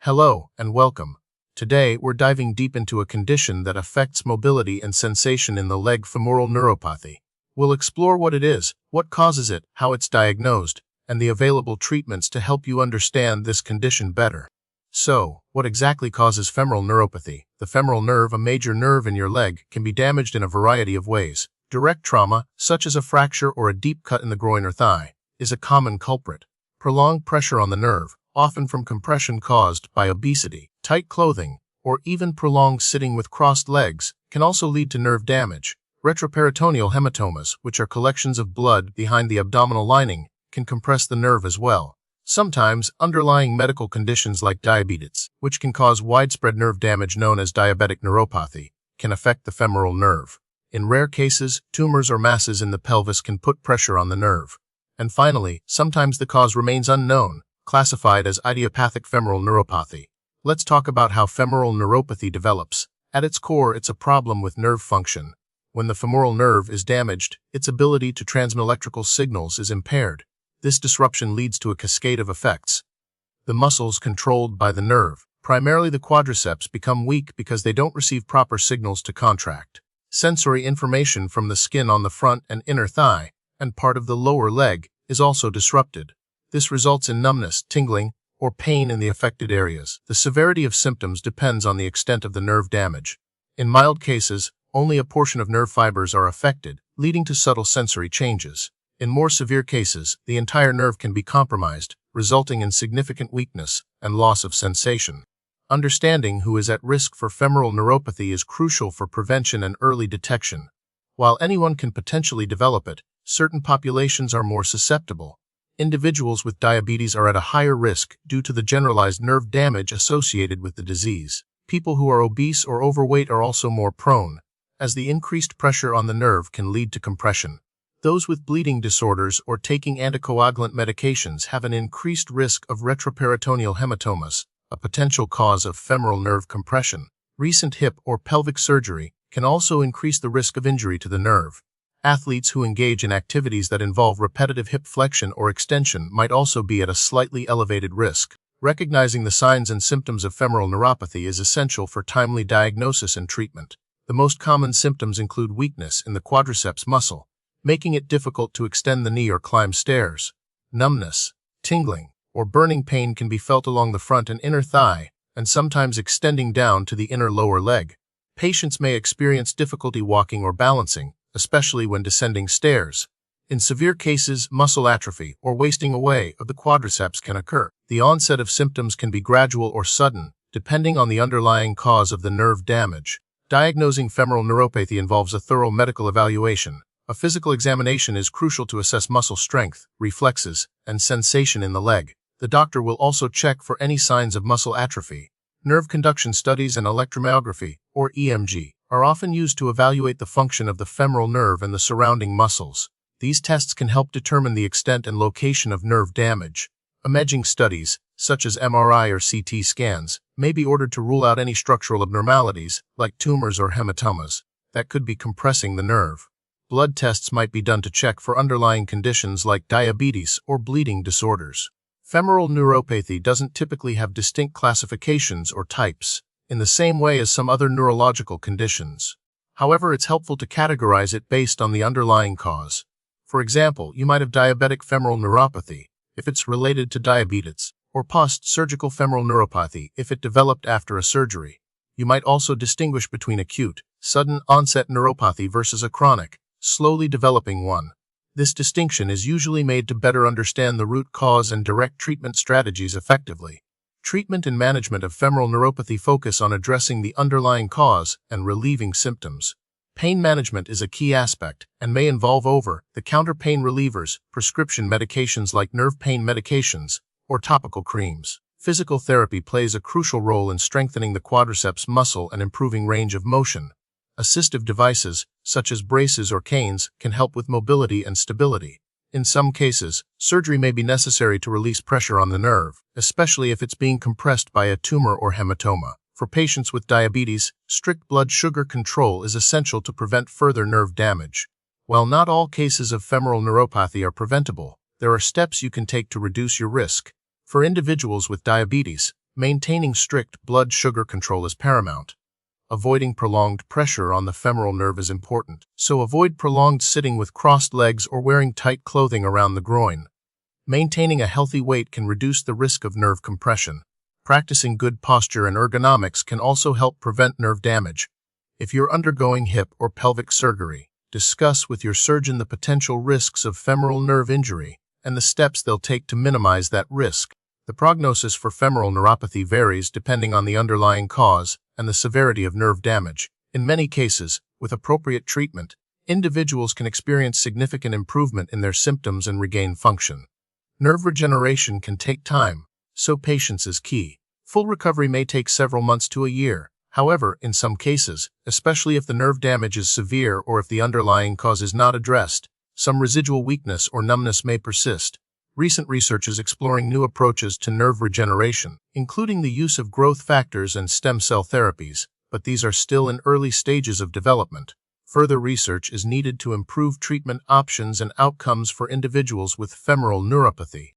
Hello and welcome. Today we're diving deep into a condition that affects mobility and sensation in the leg, femoral neuropathy. We'll explore what it is, what causes it, how it's diagnosed, and the available treatments to help you understand this condition better. So, what exactly causes femoral neuropathy? The femoral nerve, a major nerve in your leg, can be damaged in a variety of ways. Direct trauma, such as a fracture or a deep cut in the groin or thigh, is a common culprit. Prolonged pressure on the nerve, often from compression caused by obesity, tight clothing, or even prolonged sitting with crossed legs, can also lead to nerve damage. Retroperitoneal hematomas, which are collections of blood behind the abdominal lining, can compress the nerve as well. Sometimes, underlying medical conditions like diabetes, which can cause widespread nerve damage known as diabetic neuropathy, can affect the femoral nerve. In rare cases, tumors or masses in the pelvis can put pressure on the nerve. And finally, sometimes the cause remains unknown, classified as idiopathic femoral neuropathy. Let's talk about how femoral neuropathy develops. At its core, it's a problem with nerve function. When the femoral nerve is damaged, its ability to transmit electrical signals is impaired. This disruption leads to a cascade of effects. The muscles controlled by the nerve, primarily the quadriceps, become weak because they don't receive proper signals to contract. Sensory information from the skin on the front and inner thigh, and part of the lower leg, is also disrupted. This results in numbness, tingling, or pain in the affected areas. The severity of symptoms depends on the extent of the nerve damage. In mild cases, only a portion of nerve fibers are affected, leading to subtle sensory changes. In more severe cases, the entire nerve can be compromised, resulting in significant weakness and loss of sensation. Understanding who is at risk for femoral neuropathy is crucial for prevention and early detection. While anyone can potentially develop it, certain populations are more susceptible. Individuals with diabetes are at a higher risk due to the generalized nerve damage associated with the disease. People who are obese or overweight are also more prone, as the increased pressure on the nerve can lead to compression. Those with bleeding disorders or taking anticoagulant medications have an increased risk of retroperitoneal hematomas, a potential cause of femoral nerve compression. Recent hip or pelvic surgery can also increase the risk of injury to the nerve. Athletes who engage in activities that involve repetitive hip flexion or extension might also be at a slightly elevated risk. Recognizing the signs and symptoms of femoral neuropathy is essential for timely diagnosis and treatment. The most common symptoms include weakness in the quadriceps muscle, making it difficult to extend the knee or climb stairs. Numbness, tingling, or burning pain can be felt along the front and inner thigh, and sometimes extending down to the inner lower leg. Patients may experience difficulty walking or balancing, especially when descending stairs. In severe cases, muscle atrophy or wasting away of the quadriceps can occur. The onset of symptoms can be gradual or sudden, depending on the underlying cause of the nerve damage. Diagnosing femoral neuropathy involves a thorough medical evaluation. A physical examination is crucial to assess muscle strength, reflexes, and sensation in the leg. The doctor will also check for any signs of muscle atrophy. Nerve conduction studies and electromyography, or EMG, are often used to evaluate the function of the femoral nerve and the surrounding muscles. These tests can help determine the extent and location of nerve damage. Imaging studies, such as MRI or CT scans, may be ordered to rule out any structural abnormalities, like tumors or hematomas, that could be compressing the nerve. Blood tests might be done to check for underlying conditions like diabetes or bleeding disorders. Femoral neuropathy doesn't typically have distinct classifications or types, in the same way as some other neurological conditions. However, it's helpful to categorize it based on the underlying cause. For example, you might have diabetic femoral neuropathy, if it's related to diabetes, or post-surgical femoral neuropathy if it developed after a surgery. You might also distinguish between acute, sudden-onset neuropathy versus a chronic, slowly developing one. This distinction is usually made to better understand the root cause and direct treatment strategies effectively. Treatment and management of femoral neuropathy focus on addressing the underlying cause and relieving symptoms. Pain management is a key aspect and may involve over-the-counter pain relievers, prescription medications like nerve pain medications, or topical creams. Physical therapy plays a crucial role in strengthening the quadriceps muscle and improving range of motion. Assistive devices, such as braces or canes, can help with mobility and stability. In some cases, surgery may be necessary to release pressure on the nerve, especially if it's being compressed by a tumor or hematoma. For patients with diabetes, strict blood sugar control is essential to prevent further nerve damage. While not all cases of femoral neuropathy are preventable, there are steps you can take to reduce your risk. For individuals with diabetes, Maintaining strict blood sugar control is paramount. Avoiding prolonged pressure on the femoral nerve is important, so avoid prolonged sitting with crossed legs or wearing tight clothing around the groin. Maintaining a healthy weight can reduce the risk of nerve compression. Practicing good posture and ergonomics can also help prevent nerve damage. If you're undergoing hip or pelvic surgery, discuss with your surgeon the potential risks of femoral nerve injury and the steps they'll take to minimize that risk. The prognosis for femoral neuropathy varies depending on the underlying cause and the severity of nerve damage. In many cases, with appropriate treatment, individuals can experience significant improvement in their symptoms and regain function. Nerve regeneration can take time, so patience is key. Full recovery may take several months to a year. However, in some cases, especially if the nerve damage is severe or if the underlying cause is not addressed, some residual weakness or numbness may persist. Recent research is exploring new approaches to nerve regeneration, including the use of growth factors and stem cell therapies, but these are still in early stages of development. Further research is needed to improve treatment options and outcomes for individuals with femoral neuropathy.